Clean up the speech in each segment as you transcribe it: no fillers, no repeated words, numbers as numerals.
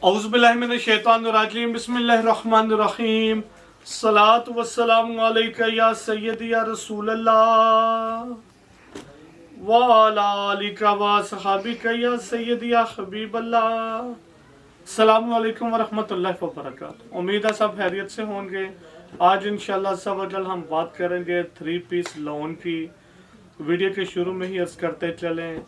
औज़ुबिल्लाहिमिनश्शैतानिर्रजीम बिस्मिल्लाहिर्रहमानिर्रहीम सलातु वस्सलामु अलैका या सय्यदी या रसूलल्लाह व अला आलिका व सहाबिका या सय्यदी या हबीबल्लाह। अस्सलामु अलैकुम व रहमतुल्लाहि व बरकातुहू। उम्मीद है सब खैरियत से होंगे। आज इंशाअल्लाह सवजल हम बात करेंगे 3 पीस लोन की। वीडियो के शुरू में ही अर्ज करते चलें,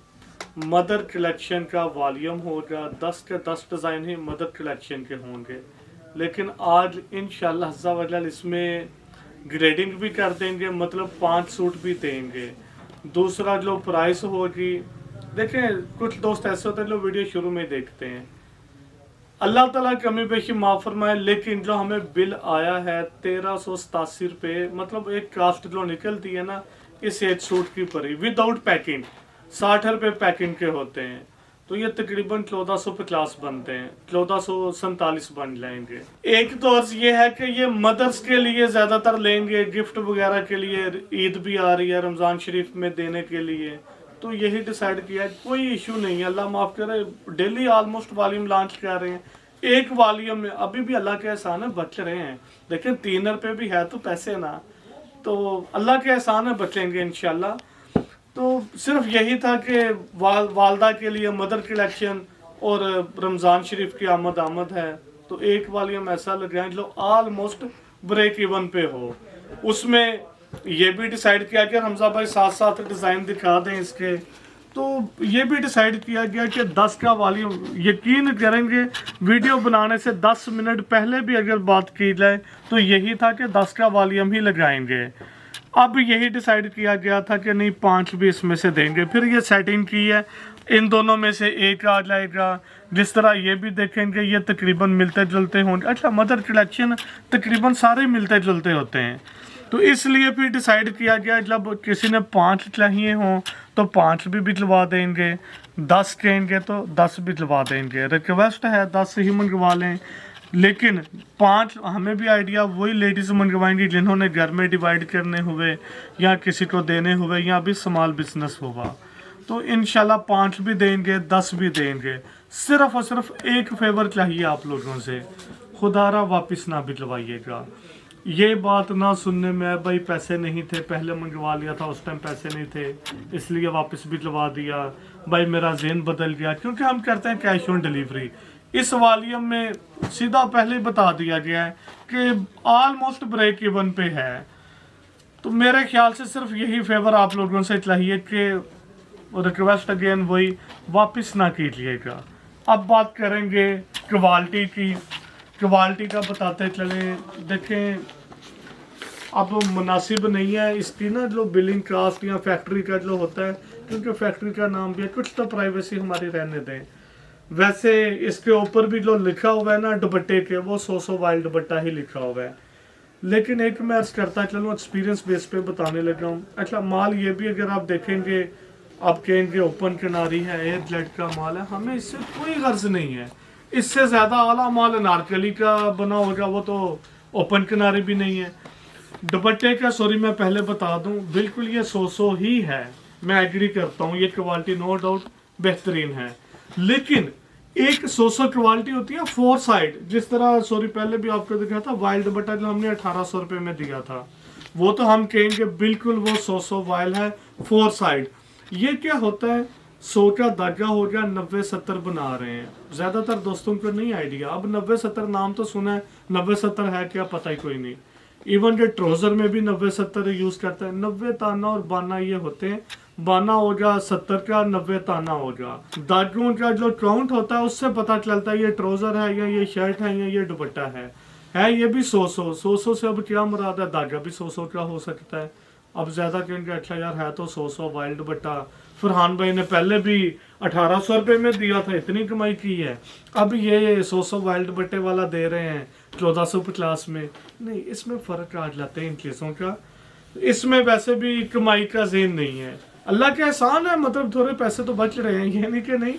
मदर कलेक्शन का वॉल्यूम होगा 10 के 10 डिज़ाइन ही मदर कलेक्शन के होंगे, लेकिन आज इंशाअल्लाह अज़्ज़ा वजल इसमें ग्रेडिंग भी कर देंगे, मतलब 5 सूट भी देंगे। दूसरा जो प्राइस होगी, देखें कुछ दोस्त ऐसे होते हैं जो वीडियो शुरू में देखते हैं, अल्लाह ताला कमी बेशी माफ़ फरमाए, लेकिन जो हमें बिल आया है 1387 रुपये, मतलब एक कास्ट जो निकलती है ना इस एक सूट की परी विदाउट पैकिंग 60 रुपये पैकिंग के होते हैं, तो ये तकरीबन 1450 बनते हैं, 1447 बन जाएंगे। एक तो अर्ज ये है कि ये मदर्स के लिए ज़्यादातर लेंगे, गिफ्ट वगैरह के लिए, ईद भी आ रही है, रमज़ान शरीफ में देने के लिए, तो यही डिसाइड किया है। कोई इशू नहीं है, अल्लाह माफ़ करे, डेली ऑलमोस्ट वॉल्यूम लॉन्च कर रहे हैं। एक वॉल्यूम में अभी भी अल्लाह के एहसान है बच रहे हैं। देखें 3 रुपये भी है तो पैसे ना, तो अल्लाह के एहसान है बचेंगे इंशाल्लाह। तो सिर्फ यही था कि वालदा के लिए मदर कलेक्शन और रमज़ान शरीफ की आमद है, तो एक वॉल्यूम ऐसा लगाएं जो ऑलमोस्ट ब्रेक इवन पे हो। उसमें ये भी डिसाइड किया कि हमजा भाई साथ साथ डिज़ाइन दिखा दें इसके, तो ये भी डिसाइड किया गया कि 10 का वॉल्यूम, यकीन करेंगे वीडियो बनाने से 10 मिनट पहले भी अगर बात की जाए तो यही था कि 10 का वॉल्यूम ही लगाएंगे। अब यही डिसाइड किया गया था कि नहीं 5 भी इसमें से देंगे। फिर ये सेटिंग की है, इन दोनों में से एक आ जाएगा। जिस तरह ये भी देखेंगे ये तकरीबन मिलते जुलते होंगे। अच्छा, मदर कलेक्शन तकरीबन सारे मिलते जुलते होते हैं, तो इसलिए फिर डिसाइड किया गया जब किसी ने 5 चाहिए हों तो 5 भी भिजवा देंगे, 10 कहेंगे तो 10 भी भिजवा देंगे। रिक्वेस्ट है 10 ही मंगवा लें, लेकिन 5 हमें भी आइडिया वही लेडीज़ मंगवाएंगी जिन्होंने घर में डिवाइड करने हुए या किसी को देने हुए या भी स्मॉल बिजनेस होगा, तो इंशाल्लाह 5 भी देंगे, 10 भी देंगे। सिर्फ और सिर्फ एक फेवर चाहिए आप लोगों से, खुदारा वापस ना भिजवाइएगा। ये बात ना सुनने में भाई पैसे नहीं थे, पहले मंगवा लिया था उस टाइम पैसे नहीं थे इसलिए वापस भिजवा दिया, भाई मेरा ज़हन बदल गया, क्योंकि हम करते हैं कैश ऑन डिलीवरी। इस वॉल्यूम में सीधा पहले ही बता दिया गया है कि ऑलमोस्ट ब्रेक इवन पे है, तो मेरे ख्याल से सिर्फ यही फेवर आप लोगों से चाहिए कि रिक्वेस्ट अगेन वही, वापस ना कीजिएगा। अब बात करेंगे क्वालिटी की। क्वालिटी का बताते चले, देखें अब मुनासिब नहीं है इसकी ना जो बिलिंग कास्ट या फैक्ट्री का जो होता है, क्योंकि फैक्ट्री का नाम भी है, कुछ तो प्राइवेसी हमारी रहने दें। वैसे इसके ऊपर भी जो लिखा हुआ है ना दुपट्टे के, वो 100 वाइल्ड दुपट्टा ही लिखा हुआ है, लेकिन एक मैं अर्ज करता चलूँ एक्सपीरियंस बेस पे बताने लगा हूँ। अच्छा, माल ये भी अगर आप देखेंगे, आप कहेंगे ओपन किनारी है, एयर जेट का माल है, हमें इससे कोई गर्ज नहीं है। इससे ज़्यादा आला माल अनारकली का बना होगा, वो तो ओपन किनारी भी नहीं है। दुपट्टे का सॉरी मैं पहले बता दूं, बिल्कुल ये 100 ही है, मैं एग्री करता हूँ, ये क्वालिटी नो डाउट बेहतरीन है, लेकिन एक 100 क्वालिटी होती है 4 साइड। जिस तरह सॉरी पहले भी आपको दिखा था वाइल्ड दुपट्टा जो हमने 1800 रुपये में दिया था, वो तो हम कहेंगे बिल्कुल वो 100 वाइल है 4 साइड। ये क्या होता है, 100 का धागा हो गया, 90-70 बना रहे हैं। ज़्यादातर दोस्तों को नहीं आइडिया, अब 90-70 नाम तो सुना है, 90-70 है क्या पता ही कोई नहीं। इवन जो ट्राउज़र में भी 90-70 यूज़ करते हैं। 90 ताना और बाना ये होते हैं, बाना होगा 70 का, 90 ताना होगा। धागों का जो काउंट होता है उससे पता चलता है ये ट्राउज़र है या ये शर्ट है या ये दुपट्टा है ये भी 100 से अब क्या मुराद है, धागा भी 100 का हो सकता है। अब ज़्यादा कहेंगे अच्छा यार है तो 100 वाइल्ड दुपट्टा, फरहान भाई ने पहले भी 1800 रुपये में दिया था, इतनी कमाई की है, अब ये 100 वाइल्ड दुपट्टे वाला दे रहे हैं 1450 में। नहीं, इसमें फ़र्क आ जाते हैं इन चीज़ों का। इसमें वैसे भी कमाई का ज़हन नहीं है, अल्लाह के एहसान है, मतलब थोड़े पैसे तो बच रहे हैं, ये नहीं कि नहीं,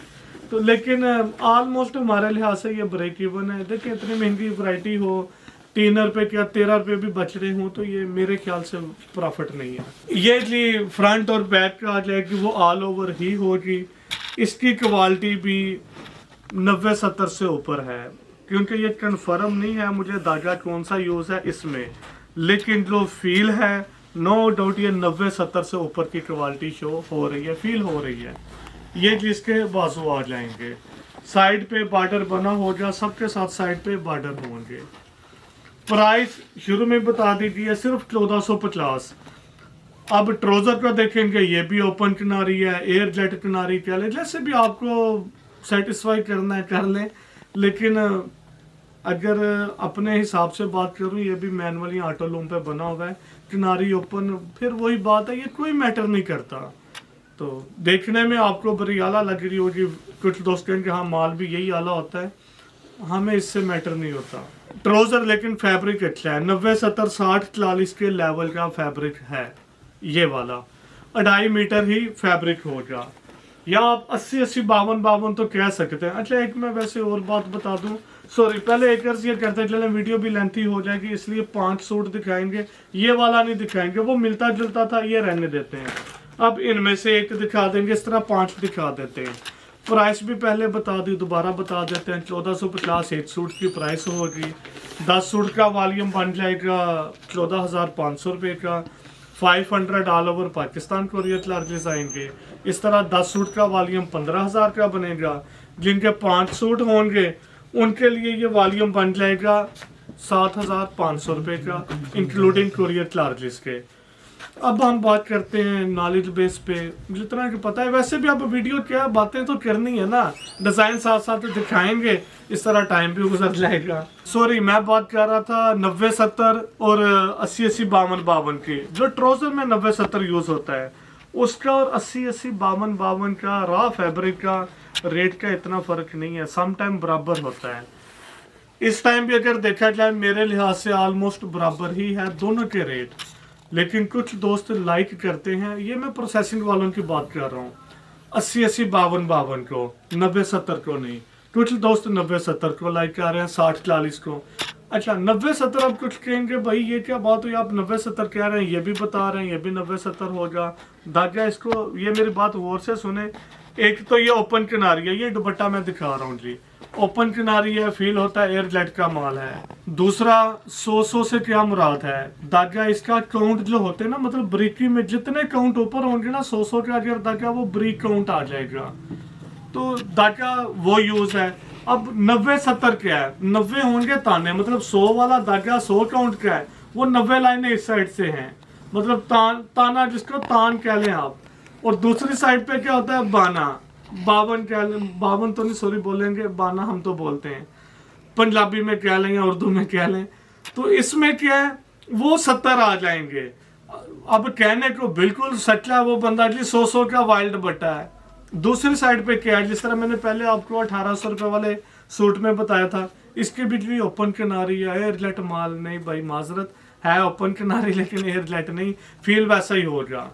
तो लेकिन ऑलमोस्ट हमारे लिहाज से ये ब्रेक इवन है। देखिए इतनी महंगी वैरायटी हो, 3 रुपये क्या 13 रुपये भी बच रहे हों, तो ये मेरे ख्याल से प्रॉफिट नहीं है। ये जी फ्रंट और बैक का आ जाएगी वो ऑल ओवर ही होगी। इसकी क्वालिटी भी 90-70 से ऊपर है, क्योंकि ये कंफर्म नहीं है मुझे धागा कौन सा यूज़ है इसमें, लेकिन जो फील है नो डाउट ये 90-70 से ऊपर की क्वालिटी शो हो रही है, फील हो रही है। ये जिसके बाजू आ जाएंगे, साइड पे बॉर्डर बना होगा, सबके साथ साइड पे बॉर्डर होंगे। प्राइस शुरू में बता दीजिए सिर्फ 1450। अब ट्राउजर का देखेंगे, ये भी ओपन किनारी है, एयर जेट किनारी कह लें, जैसे भी आपको सेटिस्फाई करना है कर लें। लेकिन अगर अपने हिसाब से बात करूं, ये भी मैनुअली ऑटो लूम पे बना हुआ है, किनारी ओपन, फिर वही बात है, ये कोई मैटर नहीं करता। तो देखने में आपको बड़ी आला लग रही होगी, कुछ दोस्त कहेंगे हाँ माल भी यही आला होता है, हमें इससे मैटर नहीं होता। ट्राउजर लेकिन फैब्रिक अच्छा है, 90, 70, 60, 44 के लेवल का फैब्रिक है। ये वाला 2.5 मीटर ही फैब्रिक होगा, या आप 80, 80, 52 तो कह सकते हैं। अच्छा एक मैं वैसे और बात बता दूं, सॉरी पहले एक अर्ज ये करते चले, वीडियो भी लेंथी हो जाएगी, इसलिए 5 सूट दिखाएंगे, ये वाला नहीं दिखाएंगे, वो मिलता जुलता था, ये रहने देते हैं। अब इनमें से एक दिखा देंगे, इस तरह 5 दिखा देते हैं। प्राइस भी पहले बता दी, दोबारा बता देते हैं, 1450 एक सूट की प्राइस होगी। 10 सूट का वॉल्यूम बन जाएगा 14,500 रुपये का, 500 all over Pakistan courier charges आएंगे। इस तरह 10 सूट का वॉल्यूम 15,000 का बनेगा। जिनके 5 सूट होंगे उनके लिए ये वॉल्यूम बन जाएगा 7,500 रुपये का, इंक्लूडिंग कोरियर चार्जेस के। अब हम बात करते हैं नॉलेज बेस पे, जितना कि पता है, वैसे भी अब वीडियो क्या बातें तो करनी है ना, डिजाइन साथ साथ दिखाएंगे, इस तरह टाइम भी गुजर जाएगा। सॉरी मैं बात कर रहा था 90, 70 और 80, 80, 52 की। जो ट्राउजर में 90, 70 यूज होता है उसका और 80, 80, 52 का रॉ फैब्रिक का रेट का इतना फर्क नहीं है, सम टाइम बराबर होता है। इस टाइम भी अगर देखा जाए मेरे लिहाज से ऑलमोस्ट बराबर ही है दोनों के रेट। लेकिन कुछ दोस्त लाइक करते हैं, ये मैं प्रोसेसिंग वालों की बात कर रहा हूँ, 80, 80, 52 को, 90, 70 को नहीं। कुछ दोस्त 90, 70 को लाइक कर रहे हैं, 60, 40 को। अच्छा 90, 70 अब कुछ कहेंगे भाई ये क्या बात हुई, आप 90, 70 कह रहे हैं, ये भी बता रहे हैं, ये भी 90, 70 होगा। धागा इसको, ये मेरी बात गौर से सुने। एक तो ये ओपन किनारी है, ये दुपट्टा मैं दिखा रहा हूँ जी, ओपन किनारी है, फील होता है एयर जेट का माल है। दूसरा 100 से क्या मुराद है, धागा इसका काउंट जो होते हैं ना, मतलब ब्रिकी में जितने काउंट ऊपर होंगे ना 100 का अगर धागा, वो ब्रिक काउंट आ जाएगा, तो धागा वो यूज है। अब 90, 70 क्या है, 90 होंगे ताने, मतलब 100 वाला धागा 100 काउंट का है, वो 90 लाइनें इस साइड से हैं, मतलब ताना जिसको तान कह लें आप। और दूसरी साइड पे क्या होता है, बाना, 52 कह लें, 52 तो नहीं सॉरी बोलेंगे, बाना हम तो बोलते हैं, पंजाबी में कह लें या उर्दू में कह लें। तो इसमें क्या है, वो 70 आ जाएंगे। अब कहने को बिल्कुल सच्चा वो बंदा जी 100 का वाइल्ड बट्टा है। दूसरी साइड पे क्या है, जिस तरह मैंने पहले आपको 1800 रुपए वाले सूट में बताया था, इसके भी ओपन किनारी है, एयर जेट माल नहीं भाई, माजरत है ओपन किनारी लेकिन एयर जेट नहीं, फील वैसा ही होगा,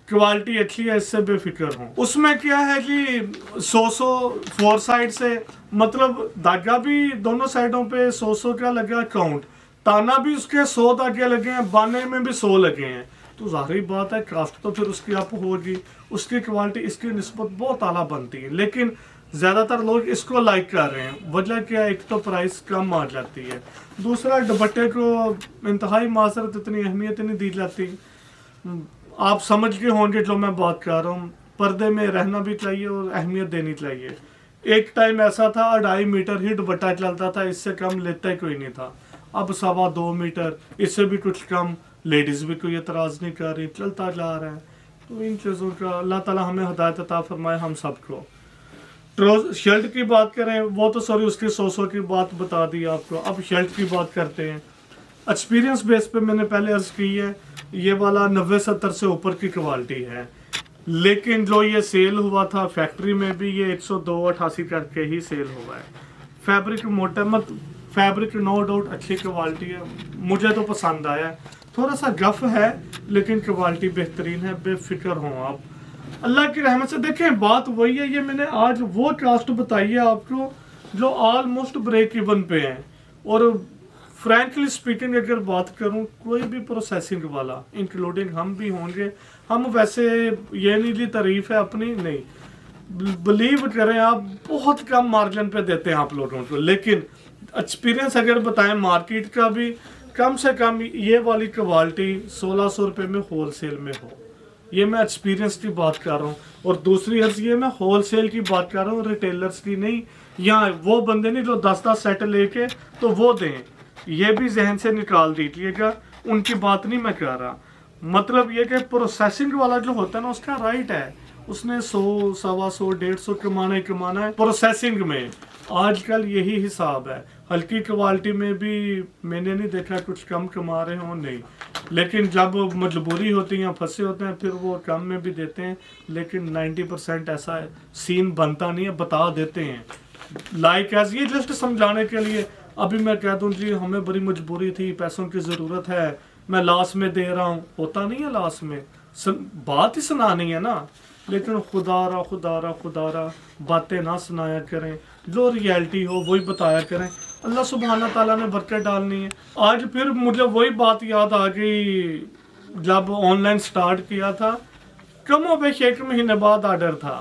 क्वालिटी अच्छी है, इससे बेफिक्र हूँ। उसमें क्या है कि 100 4 साइड से, मतलब धागा भी दोनों साइडों पे 100 का लगा काउंट, ताना भी उसके 100 धागे लगे हैं, बाने में भी 100 लगे हैं, तो जाहिर बात है कास्ट तो फिर उसकी अप होगी, उसकी क्वालिटी इसकी निस्बत बहुत आला बनती है। लेकिन ज्यादातर लोग इसको लाइक कर रहे हैं, वजह क्या है, एक तो प्राइस कम आ जाती है, दूसरा दुपट्टे को इंतहाई माजरत इतनी अहमियत नहीं दी जाती। आप समझ के होंगे जो मैं बात कर रहा हूँ, पर्दे में रहना भी चाहिए और अहमियत देनी चाहिए। एक टाइम ऐसा था 2.5 मीटर ही दुपट्टा चलता था, इससे कम लेता ही कोई नहीं था। अब 2.25 मीटर, इससे भी कुछ कम, लेडीज भी कोई एतराज नहीं कर रही, चलता जा रहा है। तो इन चीज़ों का अल्लाह ताला हमें हिदायत अता फरमाए हम सबको। शर्ट की बात करें, वो तो सॉरी उसकी 100 की बात बता दी आपको। अब शर्ट की बात करते हैं, एक्सपीरियंस बेस पे मैंने पहले अर्ज की है, ये वाला 90, 70 से ऊपर की क्वालिटी है। लेकिन जो ये सेल हुआ था फैक्ट्री में भी, ये 102.88 करके ही सेल हुआ है। फैब्रिक मोटा मत, फैब्रिक नो डाउट अच्छी क्वालिटी है, मुझे तो पसंद आया। थोड़ा सा गफ है लेकिन क्वालिटी बेहतरीन है, बेफिक्र हों आप, अल्लाह की रहमत से। देखें बात वही है, ये मैंने आज वो कास्ट बताई है आपको जो ऑलमोस्ट ब्रेक इवन पे है। और फ्रैंकली स्पीकिंग अगर बात करूं, कोई भी प्रोसेसिंग वाला इंक्लूडिंग हम भी होंगे, हम वैसे ये नहीं जी तारीफ है अपनी, नहीं, बिलीव करें आप, बहुत कम मार्जिन पे देते हैं आप लोगों को, लेकिन एक्सपीरियंस अगर बताएं मार्केट का भी, कम से कम ये वाली क्वालिटी 1600 रुपये में होलसेल में हो। ये मैं एक्सपीरियंस की बात कर रहा हूँ। और दूसरी अर्ज ये मैं होलसेल की बात कर रहा हूँ, रिटेलर्स की नहीं, या वो बंदे नहीं जो 10-10 सेट लेके तो वो दें, ये भी जहन से निकाल दीजिएगा, उनकी बात नहीं मैं कर रहा। मतलब ये कि प्रोसेसिंग वाला जो होता है ना, उसका राइट है, उसने 100, 125, 150 कमाना ही कमाना है प्रोसेसिंग में। आजकल यही हिसाब है। हल्की क्वालिटी में भी मैंने नहीं देखा कुछ कम कमा रहे हो, नहीं, लेकिन जब मजबूरी होती है, फंसे होते हैं, फिर वो कम में भी देते हैं। लेकिन 90% ऐसा है सीन बनता नहीं है, बता देते हैं लाइक एज, ये जस्ट समझाने के लिए। अभी मैं कह दूं जी हमें बड़ी मजबूरी थी, पैसों की ज़रूरत है, मैं लास्ट में दे रहा हूँ, होता नहीं है लास्ट में, बात ही सुनानी है ना। लेकिन खुदारा खुदारा खुदारा बातें ना सुनाया करें, जो रियलिटी हो वही बताया करें। अल्लाह सुब्हाना ताला ने बरकत डालनी है। आज फिर मुझे वही बात याद आ गई, जब ऑनलाइन स्टार्ट किया था, कमो बेश 1 महीने बाद ऑर्डर था,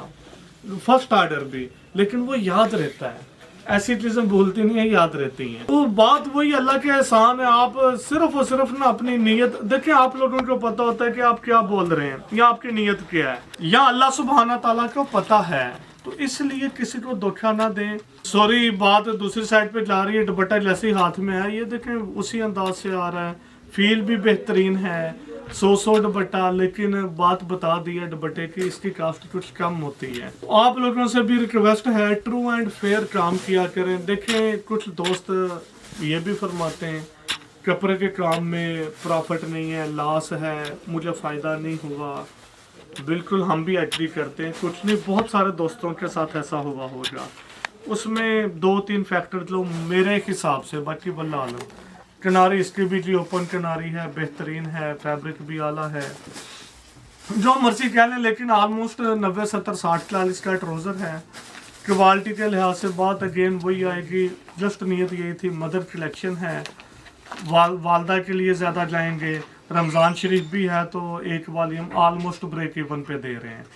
फर्स्ट ऑर्डर भी, लेकिन वो याद रहता है। ऐसी चीजें भूलती नहीं है, याद रहती हैं। तो बात वही, अल्लाह के एहसान है। आप सिर्फ और सिर्फ ना अपनी नीयत देखें, आप लोगों को पता होता है कि आप क्या बोल रहे हैं या आपकी नीयत क्या है, या अल्लाह सुब्हाना ताला को पता है, तो इसलिए किसी को धोखा ना दें। सॉरी, बात दूसरी साइड पे जा रही है, दुपट्टा जैसे ही हाथ में है, ये देखें उसी अंदाज से आ रहा है, फील भी बेहतरीन है, 100 दुपट्टा, लेकिन बात बता दी है दुपट्टे की, इसकी कास्ट कुछ कम होती है। आप लोगों से भी रिक्वेस्ट है, ट्रू एंड फेयर काम किया करें। देखें कुछ दोस्त ये भी फरमाते हैं कपड़े के काम में प्रॉफिट नहीं है, लॉस है, मुझे फ़ायदा नहीं हुआ। बिल्कुल हम भी एग्री करते हैं, कुछ नहीं, बहुत सारे दोस्तों के साथ ऐसा हुआ होगा। उसमें 2-3 फैक्टर जो मेरे हिसाब से, बाकी वल्लाह आलम। किनारी इसकी भी जी ओपन किनारी है, बेहतरीन है, फैब्रिक भी आला है, जो मर्जी कह लें, लेकिन ऑलमोस्ट 90, 70, 60, 40 का ट्राउज़र है। क्वालिटी के लिहाज से बात अगेन वही आएगी, जस्ट नीयत यही थी, मदर कलेक्शन है, वालदा के लिए ज़्यादा जाएंगे, रमज़ान शरीफ भी है, तो एक वॉल्यूम ऑलमोस्ट ब्रेक इवन पे दे रहे हैं,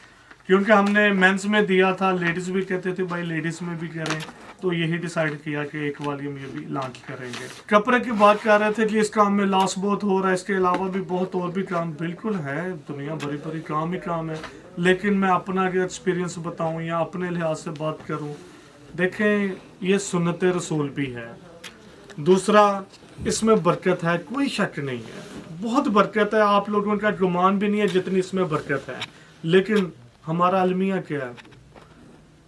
क्योंकि हमने मेंस में दिया था, लेडीज़ भी कहते थे भाई लेडीज़ में भी करें, तो यही डिसाइड किया कि एक वॉल्यूम ये भी लॉन्च करेंगे। कपड़े की बात कर रहे थे कि इस काम में लॉस बहुत हो रहा है, इसके अलावा भी बहुत और भी काम बिल्कुल है, दुनिया भरी भरी काम ही काम है, लेकिन मैं अपना एक्सपीरियंस बताऊं या अपने लिहाज से बात करूं, देखें ये सुन्नत रसूल भी है। दूसरा, इसमें बरकत है, कोई शक नहीं है, बहुत बरकत है, आप लोगों का गुमान भी नहीं है जितनी इसमें बरकत है। लेकिन हमारा अलमिया क्या है,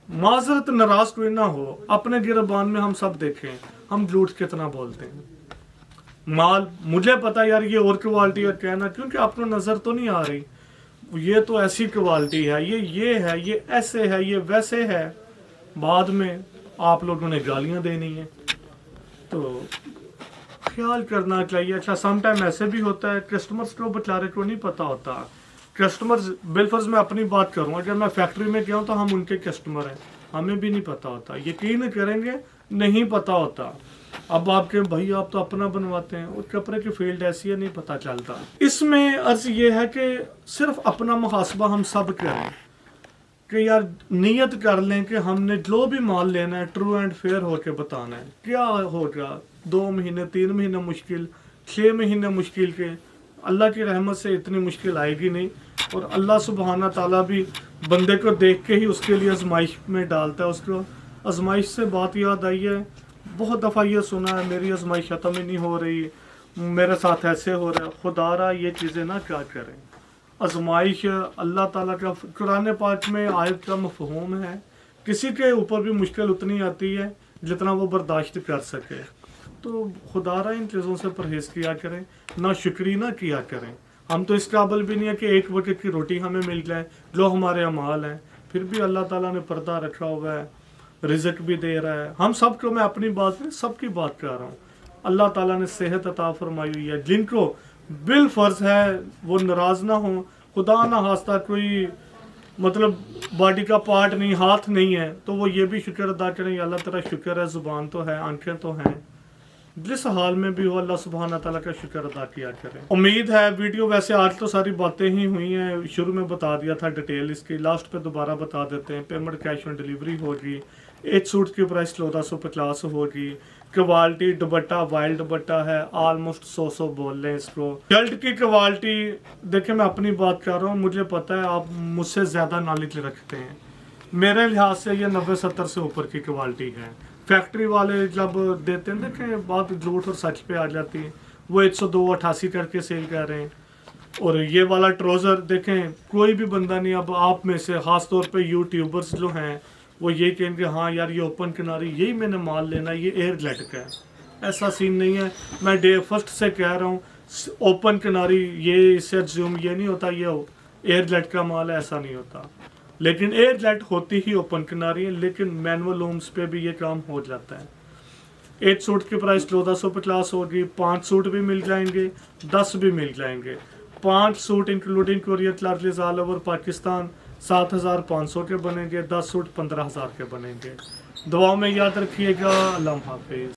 माजरत नाराज कोई ना हो, अपने गिरबान में हम सब देखें, हम झूठ कितना बोलते हैं। माल मुझे पता यार ये और क्वालिटी है कहना, क्योंकि आपको नज़र तो नहीं आ रही, ये तो ऐसी क्वालिटी है, ये है, ये ऐसे है, ये वैसे है, बाद में आप लोगों ने गालियां देनी है, तो ख्याल करना चाहिए। अच्छा, समटाइम ऐसे भी होता है कस्टमर्स को बेचारे को नहीं पता होता, कस्टमर्स बिलफर्ज मैं अपनी बात करूँ, अगर मैं फैक्ट्री में गया हूँ तो हम उनके कस्टमर हैं, हमें भी नहीं पता होता, यकीन करेंगे नहीं पता होता। अब आपके भाई आप तो अपना बनवाते हैं, और कपड़े की फील्ड ऐसी है, नहीं पता चलता। इसमें अर्ज ये है कि सिर्फ अपना मुहासबा हम सब करें, कि यार नियत कर लें कि हमने जो भी माल लेना है ट्रू एंड फेयर होके बताना है। क्या होगा 2 महीने 3 महीने मुश्किल, 6 महीने मुश्किल के, अल्लाह की रहमत से इतनी मुश्किल आएगी नहीं। और अल्लाह सुब्हाना ताला भी बंदे को देख के ही उसके लिए आजमाइश में डालता है उसको। आजमाइश से बात याद आई है, बहुत दफ़ा ये सुना है मेरी आजमाइश ख़त्म ही नहीं हो रही, मेरे साथ ऐसे हो रहा है। खुदारा ये चीज़ें ना क्या करें, आजमाइश अल्लाह ताला का कुरान पाक में आयत का मफ़हूम है, किसी के ऊपर भी मुश्किल उतनी आती है जितना वो बर्दाश्त कर सके। तो खुदारा इन चीज़ों से परहेज़ किया करें, ना शुक्री ना किया करें। हम तो इस काबिल भी नहीं है कि एक वक्त की रोटी हमें मिल जाए, जो हमारे अमाल हैं, फिर भी अल्लाह ताला ने पर्दा रखा हुआ है, रिज़्क भी दे रहा है। हम सब को, मैं अपनी बात नहीं सबकी बात कर रहा हूँ, अल्लाह ताला ने सेहत अता फरमाई हुई है। जिनको बिल फ़र्ज है वो नाराज़ ना हो, खुदा ना हास्ता कोई मतलब बॉडी का पार्ट नहीं, हाथ नहीं है, तो वो ये भी शुक्र अदा करें, अल्लाह तेरा शुक्र है, ज़ुबान तो है, आंखें तो हैं, जिस हाल में भी हो अल्लाह सुब्हाना ताला का शुक्र अदा किया करें। उम्मीद है वीडियो, वैसे आज तो सारी बातें ही हुई हैं, शुरू में बता दिया था डिटेल इसकी, लास्ट पे दोबारा बता देते हैं। पेमेंट कैश ऑन डिलीवरी होगी। एक सूट की प्राइस 1450 होगी। क्वालिटी दुपट्टा वाइल्ड दुपट्टा है, ऑलमोस्ट 100 बोल लें इसको। शर्ट की क्वालिटी देखिए, मैं अपनी बात कर रहा हूँ, मुझे पता है आप मुझसे ज़्यादा नॉलेज रखते हैं। मेरे लिहाज से ये 90-70 से ऊपर की क्वालिटी है। फैक्ट्री वाले जब देते हैं, देखें बात झूठ और सच पे आ जाती है, वो 102.88 करके सेल कर रहे हैं। और ये वाला ट्राउज़र देखें, कोई भी बंदा नहीं, अब आप में से ख़ास तौर पे यूट्यूबर्स जो हैं वो ये कहेंगे हाँ यार ये ओपन किनारी यही मैंने माल लेना, ये एयर जेट का है। ऐसा सीन नहीं है, मैं डे फर्स्ट से कह रहा हूँ ओपन किनारी ये इससे जूम ये नहीं होता ये एयर जेट का माल है, ऐसा नहीं होता। लेकिन एयर जेट होती ही ओपन किनारी है, लेकिन मैनुअल लूम्स पे भी ये काम हो जाता है। एक सूट की प्राइस 1450 होगी। 5 सूट भी मिल जाएंगे, 10 भी मिल जाएंगे। 5 suit including courier charges all over Pakistan 7500 के बनेंगे। 10 सूट 15000 के बनेंगे। दुआओं में याद रखिएगा। अल्लाह हाफिज।